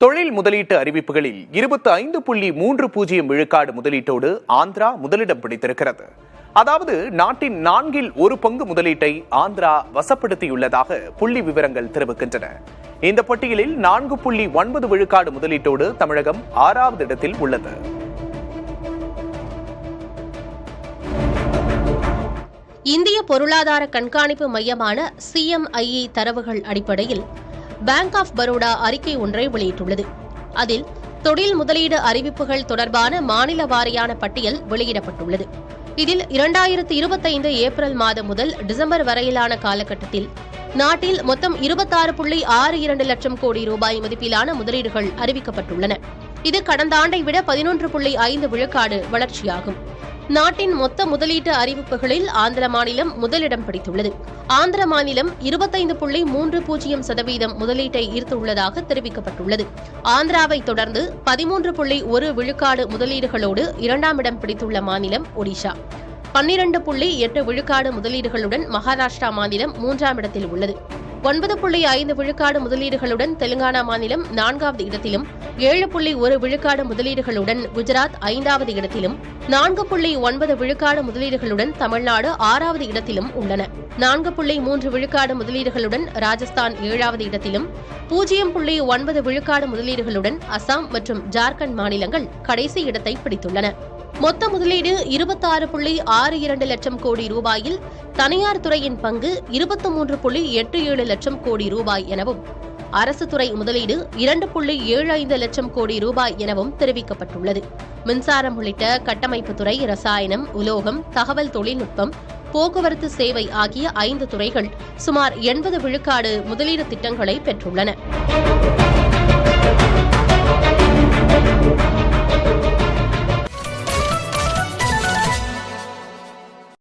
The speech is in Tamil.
தொழில் முதலீட்டு அறிவிப்புகளில் 25.30 விழுக்காடு முதலீட்டோடு ஆந்திரா முதலிடம் பிடித்திருக்கிறது. அதாவது நாட்டின் 1/4 பங்கு முதலீட்டை ஆந்திரா வசப்படுத்தியுள்ளதாக புள்ளி விவரங்கள் தெரிவிக்கின்றன. இந்த பட்டியலில் 4.9 விழுக்காடு முதலீட்டோடு தமிழகம் 6வது இடத்தில் உள்ளது. இந்திய பொருளாதார கண்காணிப்பு மையமான CMIE தரவுகள் அடிப்படையில் பேங்க் ஆஃப் பரோடா அறிக்கை ஒன்றை வெளியிட்டுள்ளது. அதில் தொழில் முதலீடு அறிவிப்புகள் தொடர்பான மாநில வாரியான பட்டியல் வெளியிடப்பட்டுள்ளது. இதில் 2025 ஏப்ரல் மாதம் முதல் டிசம்பர் வரையிலான காலகட்டத்தில் நாட்டில் மொத்தம் 26.62 லட்சம் கோடி ரூபாய் மதிப்பிலான முதலீடுகள் அறிவிக்கப்பட்டுள்ளன. இது கடந்த ஆண்டை விட 11.5 விழுக்காடு வளர்ச்சியாகும். நாட்டின் மொத்த முதலீட்டு அறிவிப்புகளில் ஆந்திர மாநிலம் முதலிடம் பிடித்துள்ளது. ஆந்திர மாநிலம் 25.30% முதலீட்டை ஈர்த்துள்ளதாக தெரிவிக்கப்பட்டுள்ளது. ஆந்திராவை தொடர்ந்து 13.1 விழுக்காடு முதலீடுகளோடு 2ஆம் இடம் பிடித்துள்ள மாநிலம் ஒடிஷா. 12.8 விழுக்காடு முதலீடுகளுடன் மகாராஷ்டிரா மாநிலம் 3ஆம் இடத்தில் உள்ளது. 9.5 விழுக்காடு முதலீடுகளுடன் தெலுங்கானா மாநிலம் 4வது இடத்திலும், 7.1 விழுக்காடு முதலீடுகளுடன் குஜராத் 5வது இடத்திலும், 4.9 விழுக்காடு முதலீடுகளுடன் தமிழ்நாடு 6வது இடத்திலும் உள்ளன. 4.3 விழுக்காடு முதலீடுகளுடன் ராஜஸ்தான் 7வது இடத்திலும், 0.9 விழுக்காடு முதலீடுகளுடன் அசாம் மற்றும் ஜார்க்கண்ட் மாநிலங்கள் கடைசி இடத்தை பிடித்துள்ளன. மொத்த முதலீடு 26.62 லட்சம் கோடி ரூபாயில் தனியார் துறையின் பங்கு 23.87 லட்சம் கோடி ரூபாய் எனவும், அரசு துறை முதலீடு 2.75 லட்சம் கோடி ரூபாய் எனவும் தெரிவிக்கப்பட்டுள்ளது. மின்சாரம் உள்ளிட்ட கட்டமைப்புத்துறை, ரசாயனம், உலோகம், தகவல் தொழில்நுட்பம், போக்குவரத்து சேவை ஆகிய 5 துறைகள் சுமார் 80 விழுக்காடு முதலீடு திட்டங்களை பெற்றுள்ளன.